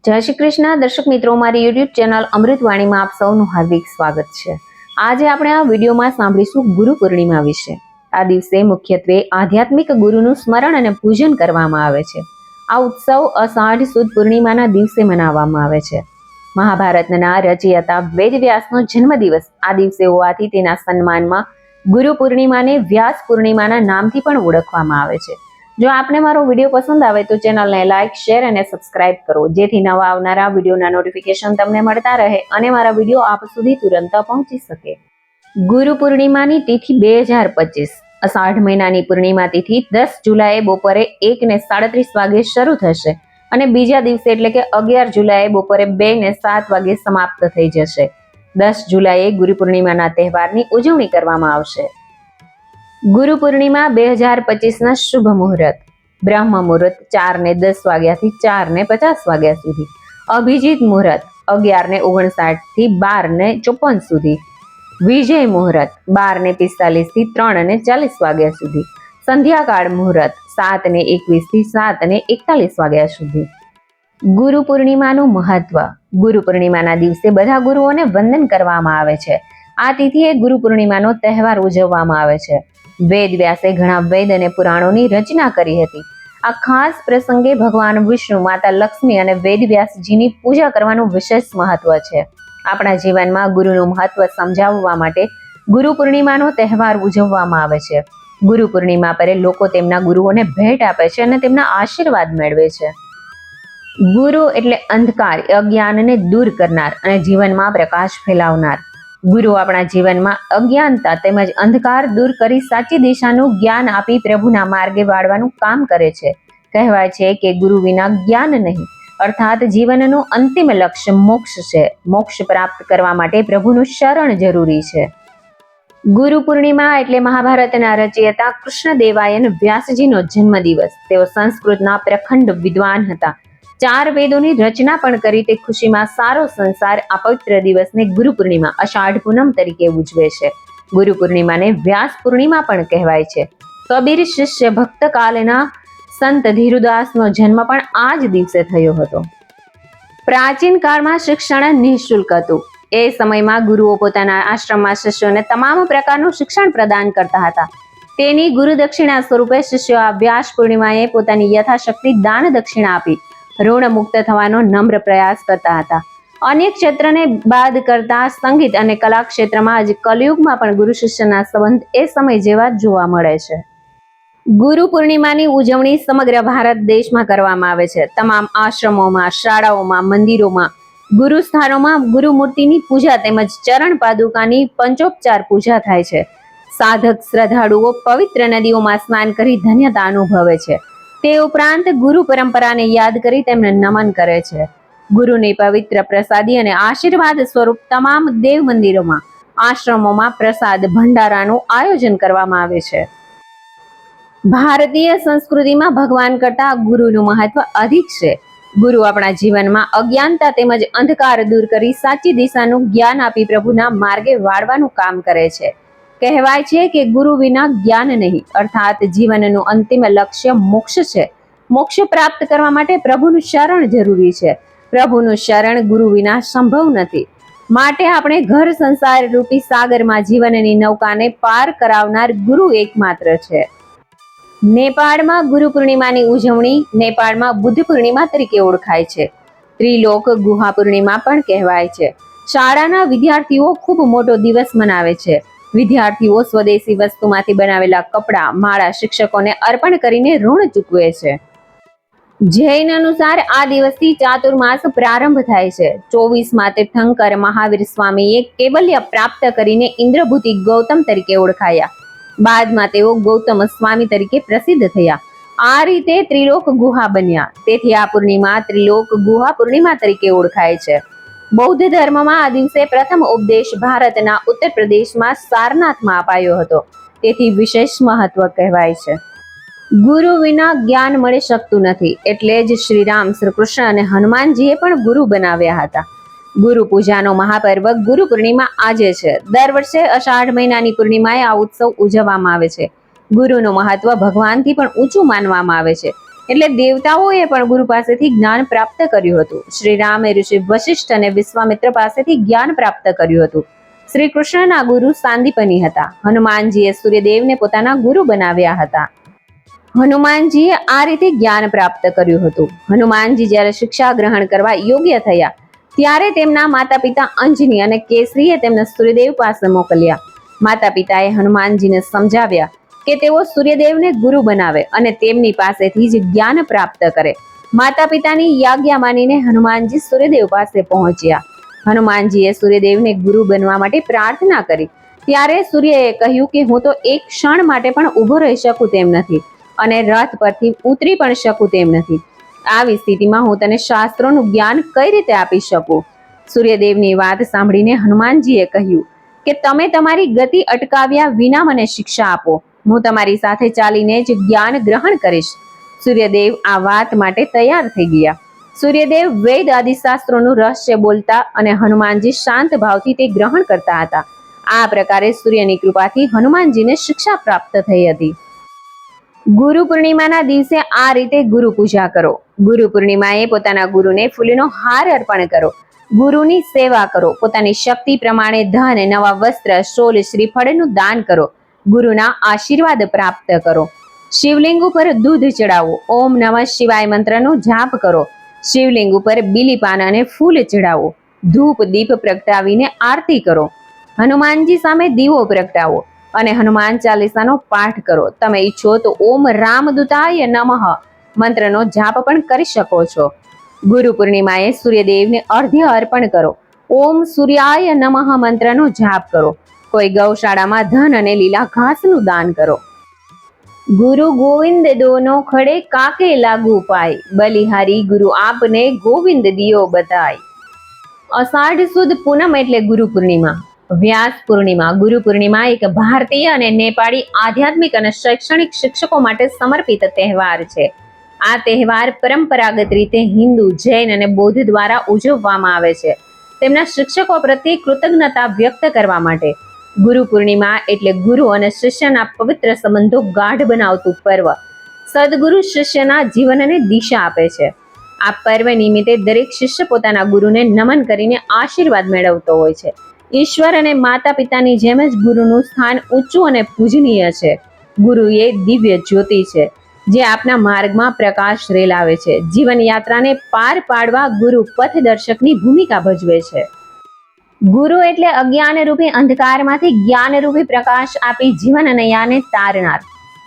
જય શ્રી કૃષ્ણ દર્શક મિત્રો, મારી યુટ્યુબ ચેનલ અમૃતવાણીમાં આપ સૌનું હાર્દિક સ્વાગત છે। આજે આપણે આ વિડીયોમાં સાંભળીશું ગુરુ પૂર્ણિમા વિશે। આ દિવસે મુખ્યત્વે આધ્યાત્મિક ગુરુનું સ્મરણ અને પૂજન કરવામાં આવે છે। આ ઉત્સવ અષાઢ સુદ પૂર્ણિમાના દિવસે મનાવવામાં આવે છે। મહાભારતના રચયિતા વેદવ્યાસનો જન્મદિવસ આ દિવસે હોવાથી તેના સન્માનમાં ગુરુ પૂર્ણિમાને વ્યાસ પૂર્ણિમાના નામથી પણ ઓળખવામાં આવે છે। જો આપને મારો વિડીયો પસંદ આવે તો ચેનલને લાઇક, શેર અને સબસ્ક્રાઇબ કરો, જેથી નવા આવનારા વિડીયોના નોટિફિકેશન તમને મળતા રહે અને મારા વિડીયો આપ સુધી તુરંત પહોંચી શકે। ગુરુ પૂર્ણિમાની તિથિ 2025 અષાઢ મહિનાની પૂર્ણિમા તિથિ 10 જુલાઈએ બપોરે 1:37 વાગે શરૂ થશે અને બીજા દિવસે એટલે કે 11 જુલાઈએ બપોરે 2:07 વાગે સમાપ્ત થઈ જશે। 10 જુલાઈએ ગુરુ પૂર્ણિમાના તહેવારની ઉજવણી કરવામાં આવશે। ગુરુ પૂર્ણિમા 2025ના શુભ મુહૂર્ત: બ્રહ્મ મુહૂર્ત 4:10 વાગ્યાથી 4:50 વાગ્યા સુધી, અભિજીત મુહૂર્ત 11:59 થી 12:54 સુધી, વિજય મુહૂર્ત 12:45 થી 3:40 વાગ્યા સુધી, સંધ્યાકાળ મુહૂર્ત 7:21 થી 7:41 વાગ્યા સુધી। ગુરુ પૂર્ણિમાનું મહત્વ: ગુરુ પૂર્ણિમાના દિવસે બધા ગુરુઓને વંદન કરવામાં આવે છે। આ તિથિએ ગુરુ પૂર્ણિમાનો તહેવાર ઉજવવામાં આવે છે। વેદ વ્યાસે ઘણા વેદ અને પુરાણોની રચના કરી હતી। આ ખાસ પ્રસંગે ભગવાન વિષ્ણુ, માતા લક્ષ્મી અને વેદ વ્યાસજીની પૂજા કરવાનું વિશેષ મહત્વ છે। આપણા જીવનમાં ગુરુનું મહત્વ સમજાવવા માટે ગુરુ પૂર્ણિમાનો તહેવાર ઉજવવામાં આવે છે। ગુરુ પૂર્ણિમા પર લોકો તેમના ગુરુઓને ભેટ આપે છે અને તેમના આશીર્વાદ મેળવે છે। ગુરુ એટલે અંધકાર, અજ્ઞાનને દૂર કરનાર અને જીવનમાં પ્રકાશ ફેલાવનાર। ગુરુ આપણા જીવનમાં અજ્ઞાનતા તેમજ અંધકાર દૂર કરી સાચી દિશાનું જ્ઞાન આપી પ્રભુના માર્ગે વાળવાનું કામ કરે છે। કહેવાય છે કે ગુરુ વિના જ્ઞાન નહીં, અર્થાત જીવનનું અંતિમ લક્ષ્ય મોક્ષ છે। મોક્ષ પ્રાપ્ત કરવા માટે પ્રભુનું શરણ જરૂરી છે। ગુરુ પૂર્ણિમા એટલે મહાભારતના રચયિતા કૃષ્ણદેવરાયન વ્યાસજીનો જન્મદિવસ। તેઓ સંસ્કૃતના પ્રખંડ વિદ્વાન હતા। 4 વેદોની રચના પણ કરી। તે ખુશીમાં સારો સંસાર આ પવિત્ર દિવસને ગુરુ પૂર્ણિમા અષાઢ પૂનમ તરીકે ઉજવે છે। ગુરુ પૂર્ણિમાને વ્યાસ પૂર્ણિમા પણ કહેવાય છે। કબીર શિષ્ય ભક્ત કાલના સંત ધીરુદાસનો જન્મ પણ આ જ દિવસે થયો હતો। પ્રાચીન કાળમાં શિક્ષણ નિઃશુલ્ક હતું। એ સમયમાં ગુરુઓ પોતાના આશ્રમમાં શિષ્યોને તમામ પ્રકારનું શિક્ષણ પ્રદાન કરતા હતા। તેની ગુરુ દક્ષિણા સ્વરૂપે શિષ્યો આ વ્યાસ પૂર્ણિમાએ પોતાની યથાશક્તિ દાન દક્ષિણા આપી ઋણ મુક્ત થવાનો નમ્ર પ્રયાસ કરતા હતા। અન્ય ક્ષેત્રને બાદ કરતા સંગીત અને કલા ક્ષેત્રમાં આજે કલયુગમાં પણ ગુરુ શિષ્યના સંબંધ એ સમય જેવા જોવા મળે છે। ગુરુ પૂર્ણિમાની ઉજવણી સમગ્ર ભારત દેશમાં કરવામાં આવે છે। તમામ આશ્રમોમાં, શાળાઓમાં, મંદિરોમાં, ગુરુ સ્થાનોમાં ગુરુ મૂર્તિની પૂજા તેમજ ચરણ પાદુકાની પંચોપચાર પૂજા થાય છે। સાધક શ્રદ્ધાળુઓ પવિત્ર નદીઓમાં સ્નાન કરી ધન્યતા અનુભવે છે। તે ઉપરાંત ગુરુ પરંપરાને યાદ કરી તેમને નમન કરે છે। ગુરુની પવિત્ર પ્રસાદી અને આશીર્વાદ સ્વરૂપ તમામ દેવ મંદિરોમાં, આશ્રમોમાં પ્રસાદ ભંડારાનું આયોજન કરવામાં આવે છે। ભારતીય સંસ્કૃતિમાં ભગવાન કરતા ગુરુનું મહત્વ અધિક છે। ગુરુ આપણા જીવનમાં અજ્ઞાનતા તેમજ અંધકાર દૂર કરી સાચી દિશાનું જ્ઞાન આપી પ્રભુના માર્ગે વાળવાનું કામ કરે છે। કહેવાય છે કે ગુરુ વિના જ્ઞાન નહીં, અર્થાત જીવનનું અંતિમ લક્ષ્ય મોક્ષ છે। મોક્ષ પ્રાપ્ત કરવા માટે પ્રભુનું શરણ જરૂરી છે। પ્રભુનું શરણ ગુરુ વિના સંભવ નથી। માટે આપણે ઘર સંસાર રૂપી સાગરમાં જીવનની નૌકાને પાર કરાવનાર ગુરુ એકમાત્ર છે। નેપાળમાં ગુરુ પૂર્ણિમાની ઉજવણી નેપાળમાં બુદ્ધ પૂર્ણિમા તરીકે ઓળખાય છે। ત્રિલોક ગુહા પૂર્ણિમા પણ કહેવાય છે। શાળાના વિદ્યાર્થીઓ ખૂબ મોટો દિવસ મનાવે છે। વિદ્યાર્થીઓ સ્વદેશી વસ્તુમાંથી બનાવેલા કપડાં, માળા શિક્ષકોને અર્પણ કરીને ઋણ ચૂકવે છે। જૈન અનુસાર આ દિવસથી ચાતુર્માસ પ્રારંભ થાય છે। 24મા તીર્થંકર મહાવીર સ્વામીએ કૈવલ્ય પ્રાપ્ત કરીને ઇન્દ્રભૂતિ ગૌતમ તરીકે ઓળખાયા। બાદમાં તેઓ ગૌતમ સ્વામી તરીકે પ્રસિદ્ધ થયા। આ રીતે ત્રિલોક ગુહા બન્યા। તેથી આ પૂર્ણિમા ત્રિલોક ગુહા પૂર્ણિમા તરીકે ઓળખાય છે। બૌદ્ધ ધર્મમાં આ દિવસે પ્રથમ ઉપદેશ ભારતના ઉત્તર પ્રદેશમાં સારનાથમાં અપાયો હતો। તેથી વિશેષ મહત્વ કહેવાય છે। ગુરુ વિના જ્ઞાન મળી શકતું નથી, એટલે જ શ્રી રામ, શ્રી કૃષ્ણ અને હનુમાનજીએ પણ ગુરુ બનાવ્યા હતા। ગુરુ પૂજાનો મહાપર્વ ગુરુ પૂર્ણિમા આજે છે। દર વર્ષે અષાઢ મહિનાની પૂર્ણિમાએ આ ઉત્સવ ઉજવવામાં આવે છે। ગુરુનું મહત્વ ભગવાનથી પણ ઊંચું માનવામાં આવે છે। એટલે દેવતાઓએ પણ ગુરુ પાસેથી જ્ઞાન પ્રાપ્ત કર્યું હતું. શ્રી રામે ઋષિ વશિષ્ઠ અને વિશ્વામિત્ર પાસેથી જ્ઞાન પ્રાપ્ત કર્યું હતું. શ્રી કૃષ્ણના ગુરુ સાંદીપની હતા. હનુમાનજીએ સૂર્યદેવને પોતાના ગુરુ બનાવ્યા હતા. હનુમાનજીએ આ રીતે જ્ઞાન પ્રાપ્ત કર્યું હતું. હનુમાનજી જ્યારે શિક્ષા ગ્રહણ કરવા યોગ્ય થયા ત્યારે તેમના માતા પિતા અંજની અને કેસરીએ તેમને સૂર્યદેવ પાસે મોકલ્યા. માતા પિતાએ હનુમાનજીને સમજાવ્યા કે તેઓ સૂર્યદેવને ગુરુ બનાવે અને તેમની પાસેથી જ જ્ઞાન પ્રાપ્ત કરે. માતા પિતાની આજ્ઞા માનીને હનુમાનજી સૂર્યદેવ પાસે પહોંચ્યા. હનુમાનજીએ સૂર્યદેવને ગુરુ બનવા માટે પ્રાર્થના કરી. ત્યારે સૂર્યએ કહ્યું કે હું તો એક ક્ષણ માટે પણ ઊભો રહી શકું તેમ નથી અને રથ પરથી ઉતરી પણ શકું તેમ નથી. આવી સ્થિતિમાં હું તને શાસ્ત્રોનું જ્ઞાન કઈ રીતે આપી શકું? સૂર્યદેવની વાત સાંભળીને હનુમાનજીએ કહ્યું કે તમે તમારી ગતિ અટકાવ્યા વિના મને શિક્ષા આપો. હું તમારી સાથે ચાલીને જ જ્ઞાન ગ્રહણ કરીશ. સૂર્યદેવ આ વાત માટે તૈયાર થઈ ગયા. સૂર્યદેવ વેદ આદિ શાસ્ત્રોનું રહસ્ય બોલતા અને હનુમાનજી શાંત ભાવથી તે ગ્રહણ કરતા હતા. આ પ્રકારે સૂર્યની કૃપાથી હનુમાનજીને શિક્ષા પ્રાપ્ત થઈ હતી. ગુરુ પૂર્ણિમાના દિવસે આ રીતે ગુરુ પૂજા કરો. ગુરુ પૂર્ણિમાએ પોતાના ગુરુને ફૂલનો હાર અર્પણ કરો. ગુરુની સેવા કરો. પોતાની શક્તિ પ્રમાણે ધન, નવા વસ્ત્ર, શોલ, શ્રીફળનું દાન કરો. ગુરુના આશીર્વાદ પ્રાપ્ત કરો. શિવલિંગ ઉપર દૂધ ચડાવો. ઓમ નમઃ શિવાય મંત્રનો જાપ કરો. શિવલિંગ ઉપર બીલીપાન અને ફૂલ ચડાવો. ધૂપ દીપ પ્રગટાવીને આરતી કરો. હનુમાનજી સામે દીવો પ્રગટાવો અને હનુમાન ચાલીસાનો પાઠ કરો. તમે ઈચ્છો તો ઓમ રામદૂતાય નમઃ મંત્રનો જાપ પણ કરી શકો છો. ગુરુ પૂર્ણિમાએ સૂર્યદેવને અર્ધ્ય અર્પણ કરો. ઓમ સૂર્યાય નમઃ મંત્રનો જાપ કરો. કોઈ ગૌશાળામાં ધન અને લીલા ઘાસનું દાન કરો. ગુરુ ગોવિંદ દોનો ખડે કાકે લાગુ પાય, બલિહારી ગુરુ આપને ગોવિંદ દિયો બતાય. અષાઢ સુદ પૂનમ એટલે ગુરુ પૂર્ણિમા. વ્યાસ પૂર્ણિમા. ગુરુ પૂર્ણિમા એક ભારતીય અને નેપાળી આધ્યાત્મિક અને શૈક્ષણિક શિક્ષકો માટે સમર્પિત તહેવાર છે. આ તહેવાર પરંપરાગત રીતે હિન્દુ, જૈન અને બૌદ્ધ દ્વારા ઉજવવામાં આવે છે. તેમના શિક્ષકો પ્રત્યે કૃતજ્ઞતા વ્યક્ત કરવા માટે. ગુરુ પૂર્ણિમા એટલે ગુરુ અને શિષ્યના પવિત્ર સંબંધો ગાઢ બનાવતું પર્વ. સદગુરુ શિષ્યના જીવનને દિશા આપે છે. આ પર્વ નિમિત્તે દરેક શિષ્ય પોતાના ગુરુને નમન કરીને આશીર્વાદ મેળવતો હોય છે. ઈશ્વર અને માતા પિતાની જેમ જ ગુરુનું સ્થાન ઊંચું અને પૂજનીય છે. ગુરુ એ દિવ્ય જ્યોતિ છે જે આપના માર્ગમાં પ્રકાશ રેલાવે છે. જીવન યાત્રાને પાર પાડવા ગુરુ પથદર્શકની ભૂમિકા ભજવે છે. ગુરુ એટલે અજ્ઞાન રૂપી અંધકારમાંથી જ્ઞાન રૂપી પ્રકાશ આપી જીવન નૈયાને તારનાર.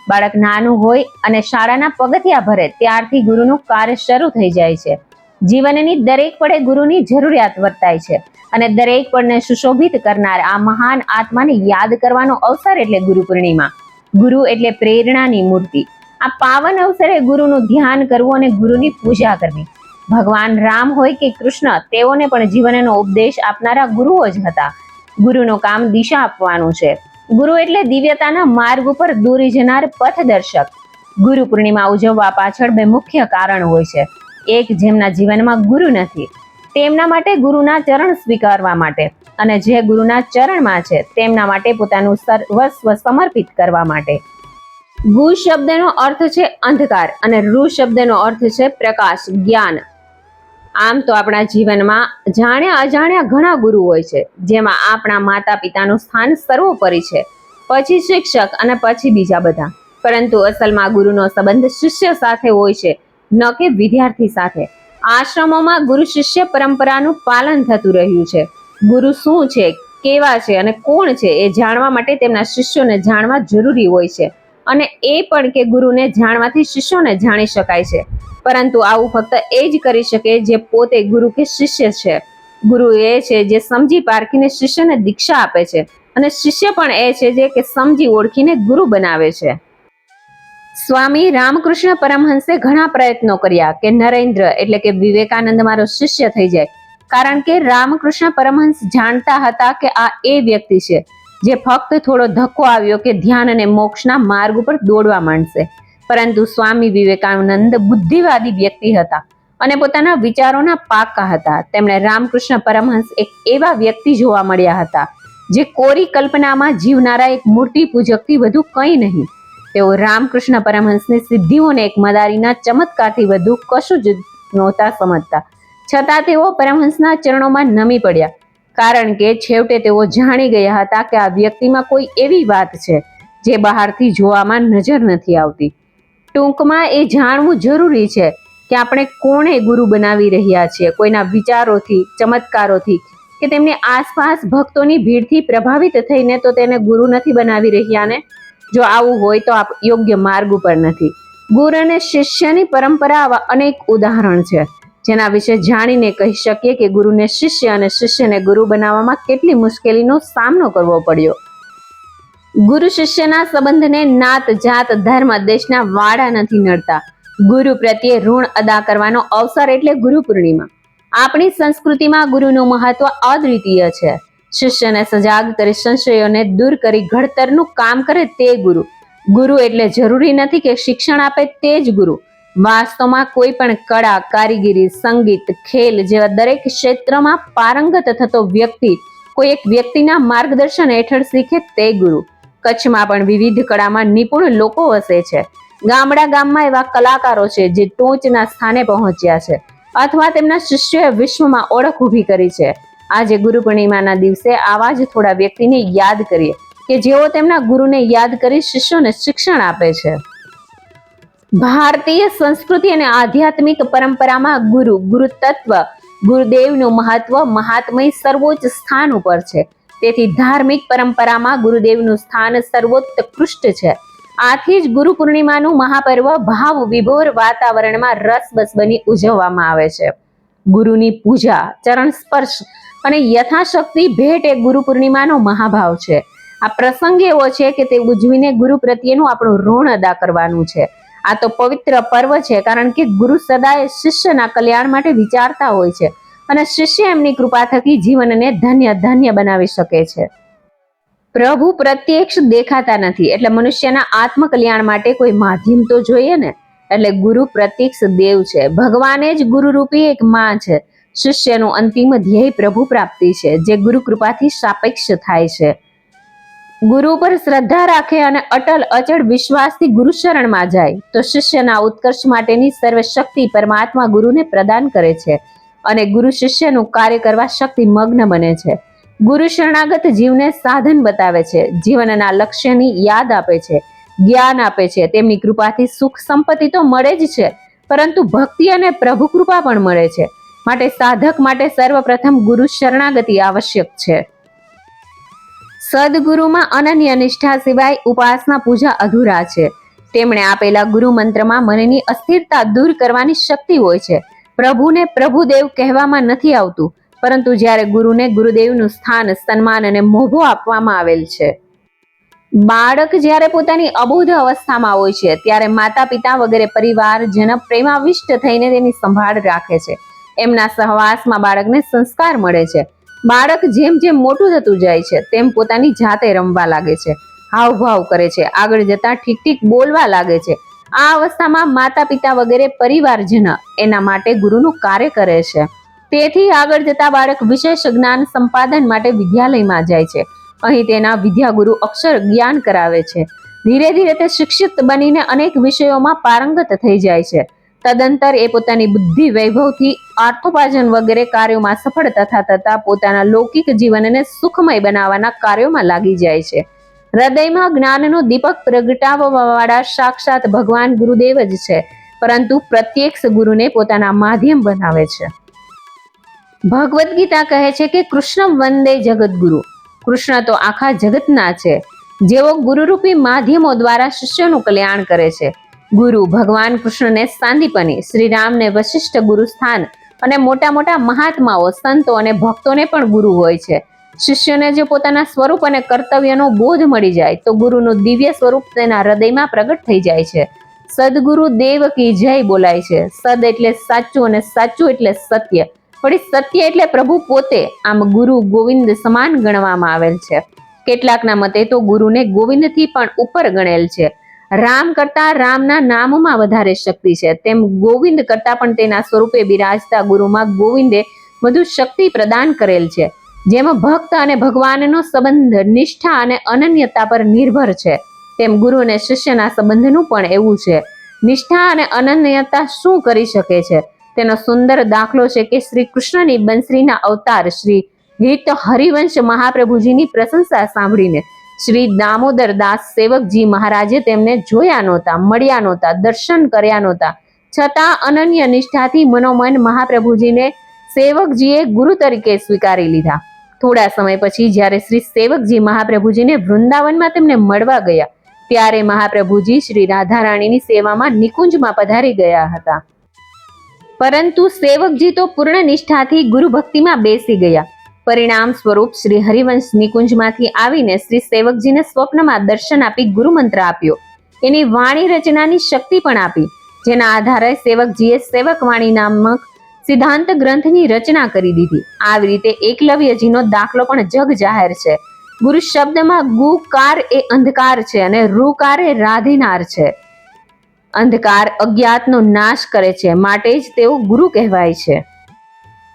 બાળક નાનું હોય અને શાળાના પગથિયા ભરે ત્યારથી ગુરુનું કાર્ય શરૂ થઈ જાય છે. જીવનની દરેક પળે ગુરુની જરૂરિયાત વર્તાય છે અને દરેક પળને સુશોભિત કરનાર આ મહાન આત્માને યાદ કરવાનો અવસર એટલે ગુરુ પૂર્ણિમા. ગુરુ એટલે પ્રેરણાની મૂર્તિ. આ પાવન અવસરે ગુરુનું ધ્યાન કરવું અને ગુરુની પૂજા કરવી. ભગવાન રામ હોય કે કૃષ્ણ, તેઓને પણ જીવનનો ઉપદેશ આપનારા ગુરુઓ જ હતા. ગુરુનું કામ દિશા આપવાનું છે. ગુરુ એટલે દિવ્યતાના માર્ગ ઉપર દોરી જનાર પથદર્શક. ગુરુ પૂર્ણિમા ઉજવવા પાછળ બે મુખ્ય કારણ હોય છે. એક, જેમના જીવનમાં ગુરુ નથી તેમના માટે ગુરુના ચરણ સ્વીકારવા માટે, અને જે ગુરુના ચરણમાં છે તેમના માટે પોતાનું સર્વસ્વ સમર્પિત કરવા માટે. ગુ શબ્દનો અર્થ છે અંધકાર અને રૂ શબ્દનો અર્થ છે પ્રકાશ, જ્ઞાન. આમ તો આપણા જીવનમાં જાણ્યા અજાણ્યા ઘણા ગુરુ હોય છે, જેમાં આપણા માતા પિતાનું સ્થાન સર્વોપરી છે, પછી શિક્ષક અને પછી બીજા બધા. પરંતુ અસલમાં ગુરુનો સંબંધ શિષ્ય સાથે હોય છે, ન કે વિદ્યાર્થી સાથે. આશ્રમોમાં ગુરુ શિષ્ય પરંપરાનું પાલન થતું રહ્યું છે. ગુરુ શું છે, કેવા છે અને કોણ છે એ જાણવા માટે તેમના શિષ્યોને જાણવા જરૂરી હોય છે. અને એ પણ કે ગુરુને જાણવાથી શિષ્યોને જાણી શકાય છે. પરંતુ આવું ફક્ત એ જ કરી શકે જે પોતે ગુરુ કે શિષ્ય છે. ગુરુ એ છે જે સમજી પારખીને શિષ્યને દીક્ષા આપે છે, અને શિષ્ય પણ એ છે જે કે સમજી ઓળખીને ગુરુ બનાવે છે. સ્વામી રામકૃષ્ણ પરમહંસે ઘણા પ્રયત્નો કર્યા કે નરેન્દ્ર એટલે કે વિવેકાનંદ મારો શિષ્ય થઈ જાય, કારણ કે રામકૃષ્ણ પરમહંસ જાણતા હતા કે આ એ વ્યક્તિ છે જે ફક્ત થોડો ધક્કો આવ્યો કે ધ્યાન અને મોક્ષના માર્ગ ઉપર દોડવા માંડશે. પરંતુ સ્વામી વિવેકાનંદ બુદ્ધિવાદી વ્યક્તિ હતા અને પોતાના વિચારોના પાકા હતા. તેમણે રામકૃષ્ણ પરમહંસ એક એવા વ્યક્તિ જોવા મળ્યા હતા જે કોરી કલ્પનામાં જીવનારા એક મૂર્તિ પૂજકથી વધુ કંઈ નહીં. તેઓ રામકૃષ્ણ પરમહંસની સિદ્ધિઓને એક મદારીના ચમત્કારથી વધુ કશું જ નહોતા સમજતા. છતાં તેઓ પરમહંસના ચરણોમાં નમી પડ્યા, કારણ કે છેવટે તેઓ જાણી ગયા હતા કે આ વ્યક્તિમાં કોઈ એવી વાત છે જે બહારથી જોવામાં નજર નથી આવતી. ટૂંકમાં એ જાણવું જરૂરી છે કે આપણે કોને ગુરુ બનાવી રહ્યા છીએ, કોઈના વિચારોથી, ચમત્કારોથી કે તેમની આસપાસ ભક્તોની ભીડથી પ્રભાવિત થઈને તો તેને ગુરુ નથી બનાવી રહ્યા ને. જો આવું હોય તો આપ યોગ્ય માર્ગ ઉપર નથી. ગુરુ અને શિષ્યની પરંપરા આવા અનેક ઉદાહરણ છે જેના વિશે જાણીને કહી શકીએ કે ગુરુને શિષ્ય અને શિષ્યને ગુરુ બનાવવામાં કેટલી મુશ્કેલીનો સામનો કરવો પડ્યો. ગુરુ શિષ્યના સંબંધને નાત, જાત, ધર્મ, દેશના વાડા નથી નડતા. ગુરુ પ્રત્યે ઋણ અદા કરવાનો અવસર એટલે ગુરુ પૂર્ણિમા. આપણી સંસ્કૃતિમાં ગુરુનું મહત્વ અદ્વિતીય છે. શિષ્યને સજાગ કરી, સંશયોને દૂર કરી ઘડતરનું કામ કરે તે ગુરુ. ગુરુ એટલે જરૂરી નથી કે શિક્ષણ આપે તે જ ગુરુ. વાસ્તવમાં કોઈ પણ કળા, કારીગરી, સંગીત, ખેલ જેવા દરેક ક્ષેત્રમાં પારંગત થતો વ્યક્તિ કોઈ એક વ્યક્તિના માર્ગદર્શન હેઠળ શીખે તે ગુરુ. કચ્છમાં પણ વિવિધ કળામાં નિપુણ લોકો વસે છે. ગામડા ગામમાં એવા કલાકારો છે જે ટોચના સ્થાને પહોંચ્યા છે અથવા તેમના શિષ્યોએ વિશ્વમાં ઓળખ ઊભી કરી છે. આજે ગુરુ પૂર્ણિમાના દિવસે આવા જ થોડા વ્યક્તિને યાદ કરીએ કે જેઓ તેમના ગુરુને યાદ કરી શિષ્યોને શિક્ષણ આપે છે. ભારતીય સંસ્કૃતિ અને આધ્યાત્મિક પરંપરામાં ગુરુ તત્વ, ગુરુદેવનું મહત્વ, મહાત્મય સર્વોચ્ચ સ્થાન ઉપર છે. તેથી ધાર્મિક પરંપરામાં ગુરુદેવનું સ્થાન સર્વોત્કૃષ્ટ છે. આથી જ ગુરુ પૂર્ણિમાનું મહાપર્વ ભાવ વિભોર વાતાવરણમાં રસબસ બની ઉજવવામાં આવે છે. ગુરુની પૂજા, ચરણ સ્પર્શ અને યથાશક્તિ ભેટ એ ગુરુ પૂર્ણિમાનો મહાભાવ છે. આ પ્રસંગ એવો છે કે તે ઉજવીને ગુરુ પ્રત્યેનું આપણું ઋણ અદા કરવાનું છે. આ તો પવિત્ર પર્વ છે કારણ કે ગુરુ સદાય શિષ્યના કલ્યાણ માટે વિચારતા હોય છે અને શિષ્ય એમની કૃપા થકી જીવનને ધન્ય ધન્ય બનાવી શકે છે. પ્રભુ પ્રત્યક્ષ દેખાતા નથી એટલે મનુષ્યના આત્મકલ્યાણ માટે કોઈ માધ્યમ તો જોઈએ ને. એટલે ગુરુ પ્રત્યક્ષ દેવ છે. ભગવાને જ ગુરુ રૂપી એક માં છે. શિષ્યનું અંતિમ ધ્યેય પ્રભુ પ્રાપ્તિ છે જે ગુરુ કૃપાથી સાપેક્ષ થાય છે. ગુરુ પર શ્રદ્ધા રાખે અને અટલ અચળ વિશ્વાસથી ગુરુ શરણમાં જાય તો શિષ્યના ઉત્કર્ષ માટેની સર્વશક્તિ પરમાત્મા ગુરુને પ્રદાન કરે છે અને ગુરુ શિષ્યનું કાર્ય કરવા શક્તિ મગ્ન બને છે. ગુરુ શરણાગત જીવને સાધન બતાવે છે, જીવનના લક્ષ્યની યાદ આપે છે, જ્ઞાન આપે છે. તેમની કૃપાથી સુખ સંપત્તિ તો મળે જ છે પરંતુ ભક્તિ અને પ્રભુ કૃપા પણ મળે છે. માટે સાધક માટે સર્વપ્રથમ ગુરુ શરણાગતિ આવશ્યક છે. સદગુરુમાં અનન્ય નિષ્ઠા સિવાય ઉપાસના પૂજા અધૂરા છે. તેમણે આપેલા ગુરુ મંત્રમાં મનની અસ્થિરતા દૂર કરવાની શક્તિ હોય છે. પ્રભુને પ્રભુદેવ કહેવામાં નથી આવતું પરંતુ જ્યારે ગુરુને ગુરુદેવનું સ્થાન, સન્માન અને મોભો આપવામાં આવેલ છે. બાળક જ્યારે પોતાની અબોધ અવસ્થામાં હોય છે ત્યારે માતા પિતા વગેરે પરિવારજન પ્રેમાવિષ્ટ થઈને તેની સંભાળ રાખે છે. એમના સહવાસમાં બાળકને સંસ્કાર મળે છે. બાળક જેમ જેમ મોટું થતું જાય છે તેમ પોતાની જાતે રમવા લાગે છે, હાવભાવ કરે છે, આગળ જતા ઠીક ઠીક બોલવા લાગે છે. આ અવસ્થામાં માતા પિતા વગેરે પરિવારજન એના માટે ગુરુનું કાર્ય કરે છે. તેથી આગળ જતા બાળક વિશેષ જ્ઞાન સંપાદન માટે વિદ્યાલયમાં જાય છે. અહીં તેના વિદ્યાગુરુ અક્ષર જ્ઞાન કરાવે છે. ધીરે ધીરે તે શિક્ષિત બનીને અનેક વિષયોમાં પારંગત થઈ જાય છે. તદંતર એ પોતાની બુદ્ધિ વૈભવથી આર્થોપાર્જન વગેરે કાર્યોમાં સફળ થતા પોતાના લૌકિક જીવનને સુખમય બનાવવાના કાર્યોમાં લાગી જાય છે. હૃદયમાં જ્ઞાનનો દીપક પ્રગટાવવાવાળા સાક્ષાત ભગવાન ગુરુદેવ જ છે પરંતુ પ્રત્યક્ષ ગુરુને પોતાના માધ્યમ બનાવે છે. ભગવદ્ ગીતા કહે છે કે કૃષ્ણ વંદે જગદગુરુ. કૃષ્ણ તો આખા જગતના છે. જેઓ ગુરુરૂપી માધ્યમો દ્વારા શિષ્યોનું કલ્યાણ કરે છે. ગુરુ ભગવાન કૃષ્ણને સાંદીપની, શ્રીરામને વશિષ્ઠ ગુરુ સ્થાન અને મોટા મોટા મહાત્માઓ, સંતો અને ભક્તોને પણ ગુરુ હોય છે. શિષ્યને જો પોતાના સ્વરૂપ અને કર્તવ્યનો બોધ મળી જાય તો ગુરુનું દિવ્ય સ્વરૂપ તેના હૃદયમાં પ્રગટ થઈ જાય છે. સદગુરુ દેવ કી જય બોલાય છે. સદ એટલે સાચું અને સાચું એટલે સત્ય. વળી સત્ય એટલે પ્રભુ પોતે. આમ ગુરુ ગોવિંદ સમાન ગણવામાં આવેલ છે. કેટલાકના મતે તો ગુરુને ગોવિંદથી પણ ઉપર ગણેલ છે. રામ કરતા રામના નામમાં વધારે શક્તિ છે તેમ ગોવિંદ કરતા પણ તેના સ્વરૂપે બિરાજતા ગુરુમાં ગોવિંદે વધુ શક્તિ પ્રદાન કરેલ છે. જેમાં ભક્ત અને ભગવાનનો સંબંધ નિષ્ઠા અને અનન્યતા પર નિર્ભર છે. તેમ ગુરુ અને શિષ્યના સંબંધનું પણ એવું છે. નિષ્ઠા અને અનન્યતા શું કરી શકે છે તેનો સુંદર દાખલો છે કે શ્રી કૃષ્ણની બંસરીના અવતાર શ્રી હિત હરિવંશ મહાપ્રભુજીની પ્રશંસા સાંભળીને શ્રી દામોદર દાસ સેવકજી મહારાજે તેમને જોયા નહોતા, મળ્યા નહોતા, દર્શન કર્યા નહોતા, છતાં અનન્ય નિષ્ઠાથી મનોમન મહાપ્રભુજીને સેવકજીએ ગુરુ તરીકે સ્વીકારી લીધા. થોડા સમય પછી જ્યારે શ્રી સેવકજી મહાપ્રભુજીને વૃંદાવનમાં તેમને મળવા ગયા ત્યારે મહાપ્રભુજી શ્રી રાધારાણીની સેવામાં નિકુંજમાં પધારી ગયા હતા. પરંતુ સેવકજી તો પૂર્ણ નિષ્ઠાથી ગુરુ ભક્તિમાં બેસી ગયા. પરિણામ સ્વરૂપ શ્રી હરિવંશ નિકુંજમાંથી આવીને શ્રી સેવકજીને સ્વપ્નમાં દર્શન આપી ગુરુ મંત્ર આપ્યો. એની વાણી રચનાની શક્તિ પણ આપી, જેના આધારે સેવકજીએ સેવકવાણી નામક સિદ્ધાંત ગ્રંથની રચના કરી દીધી. આવી રીતે એકલવ્યજીનો દાખલો પણ જગ જાહેર છે. ગુરુ શબ્દમાં ગુકાર એ અંધકાર છે અને રુકાર એ રાધીનાર છે. અંધકાર અજ્ઞાતનો નાશ કરે છે, માટે જ તેઓ ગુરુ કહેવાય છે.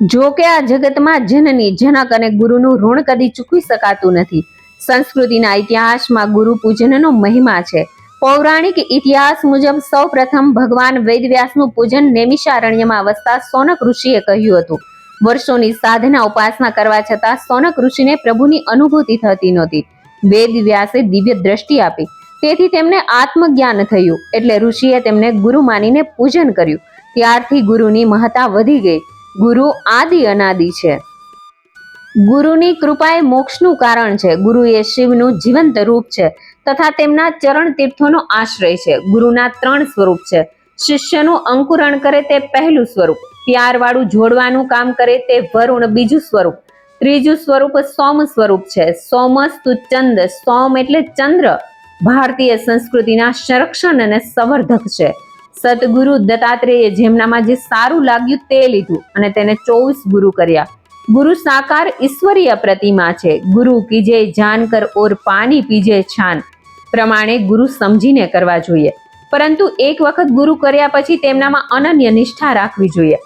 જો કે આ જગતમાં જનની, જનક અને ગુરુનું ઋણ કદી ચૂકવી શકાતું નથી. સંસ્કૃતિના ઇતિહાસમાં ગુરુ પૂજનનો મહિમા છે. પૌરાણિક ઇતિહાસ મુજબ સૌ પ્રથમ ભગવાન વેદવ્યાસનું પૂજન નૈમિષારણ્યમાં વસતા સોનક ઋષિએ કર્યું હતું. વર્ષોની સાધના ઉપાસના કરવા છતાં સોનક ઋષિને પ્રભુની અનુભૂતિ થતી નહોતી. વેદવ્યાસે દિવ્ય દ્રષ્ટિ આપી, તેથી તેમને આત્મજ્ઞાન થયું. એટલે ઋષિએ તેમને ગુરુ માનીને પૂજન કર્યું. ત્યારથી ગુરુની મહત્તા વધી ગઈ. ગુરુ આદિ અનાદિ છે. ગુરુની કૃપા એ મોક્ષનું કારણ છે. ગુરુ એ શિવનું જીવંત રૂપ છે તથા તેમના ચરણ તીર્થોનો આશ્રય છે. ગુરુના 3 સ્વરૂપ છે. શિષ્યનું અંકુરણ કરે તે પહેલું સ્વરૂપ, પ્યારવાળું જોડવાનું કામ કરે તે વરુણ બીજું સ્વરૂપ, ત્રીજું સ્વરૂપ સોમ સ્વરૂપ છે. સોમસ્તુ ચંદ, સોમ એટલે ચંદ્ર, ભારતીય સંસ્કૃતિના સંરક્ષણ અને સંવર્ધક છે. સતગુરુ દત્તાત્રેય જેમનામાં જે સારું લાગ્યું તે લીધું અને તેને 24 ગુરુ કર્યા. ગુરુ સાકાર ઈશ્વરીય પ્રતિમા છે. ગુરુ કીજે જાનકર ઓર પાણી પીજે છાન પ્રમાણે ગુરુ સમજીને કરવા જોઈએ. પરંતુ એક વખત ગુરુ કર્યા પછી તેમનામાં અનન્ય નિષ્ઠા રાખવી જોઈએ.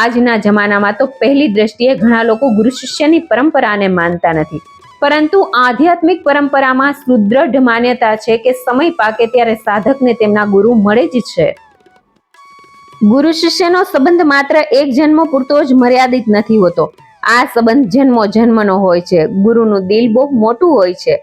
આજના જમાનામાં તો પહેલી દ્રષ્ટિએ ઘણા લોકો ગુરુ શિષ્યની પરંપરાને માનતા નથી, પરંતુ આધ્યાત્મિક પરંપરામાં સુદૃઢ માન્યતા છે કે સમય પાકે ત્યારે સાધકને તેમના ગુરુ મળે જ છે. ગુરુ શિષ્યનો સંબંધ માત્ર એક જન્મ પૂરતો જ મર્યાદિત નથી હોતો. આ સંબંધ જન્મો જન્મનો હોય છે. ગુરુનું દિલ બહુ મોટું હોય છે.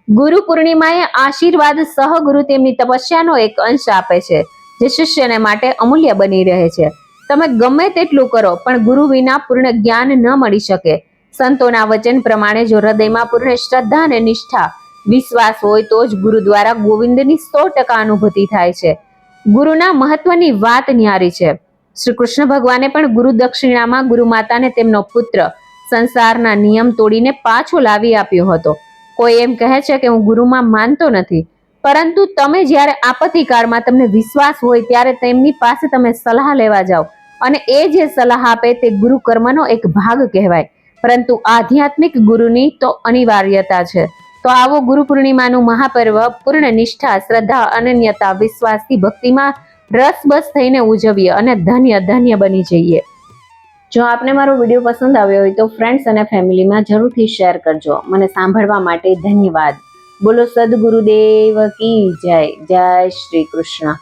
ગુરુ પૂર્ણિમાએ આશીર્વાદ સહગુરુ તેમની તપસ્યાનો એક અંશ આપે છે, જે શિષ્યને માટે અમૂલ્ય બની રહે છે. તમે ગમે તેટલું કરો પણ ગુરુ વિના પૂર્ણ જ્ઞાન ન મળી શકે. સંતોના વચન પ્રમાણે જો હૃદયમાં પૂર્ણ શ્રદ્ધા અને નિષ્ઠા, વિશ્વાસ હોય તો જ ગુરુ દ્વારા ગોવિંદની 100% અનુભૂતિ થાય છે. ગુરુના મહત્વની વાત ન્યારી છે. શ્રી કૃષ્ણ ભગવાને પણ ગુરુ દક્ષિણામાં ગુરુ માતાને તેમનો પુત્ર સંસારના નિયમ તોડીને પાછો લાવી આપ્યો હતો. કોઈ એમ કહે છે કે હું ગુરુમાં માનતો નથી, પરંતુ તમે જ્યારે આપત્તિકાળમાં તમને વિશ્વાસ હોય ત્યારે તેમની પાસે તમે સલાહ લેવા જાઓ અને એ જે સલાહ આપે તે ગુરુ કર્મનો એક ભાગ કહેવાય. પરંતુ આધ્યાત્મિક ગુરુની તો અનિવાર્યતા છે. તો આવો ગુરુ પૂર્ણિમાનું મહાપર્વ પૂર્ણ નિષ્ઠા, શ્રદ્ધા, અનન્યતા, વિશ્વાસથી ભક્તિમાં રસબસ થઈને ઉજવીએ અને ધન્ય ધન્ય બની જઈએ. જો આપને મારો વિડીયો પસંદ આવ્યો હોય તો ફ્રેન્ડ્સ અને ફેમિલીમાં જરૂરથી શેર કરજો. મને સાંભળવા માટે ધન્યવાદ. બોલો સદગુરુદેવ કી જય. જય શ્રી કૃષ્ણ.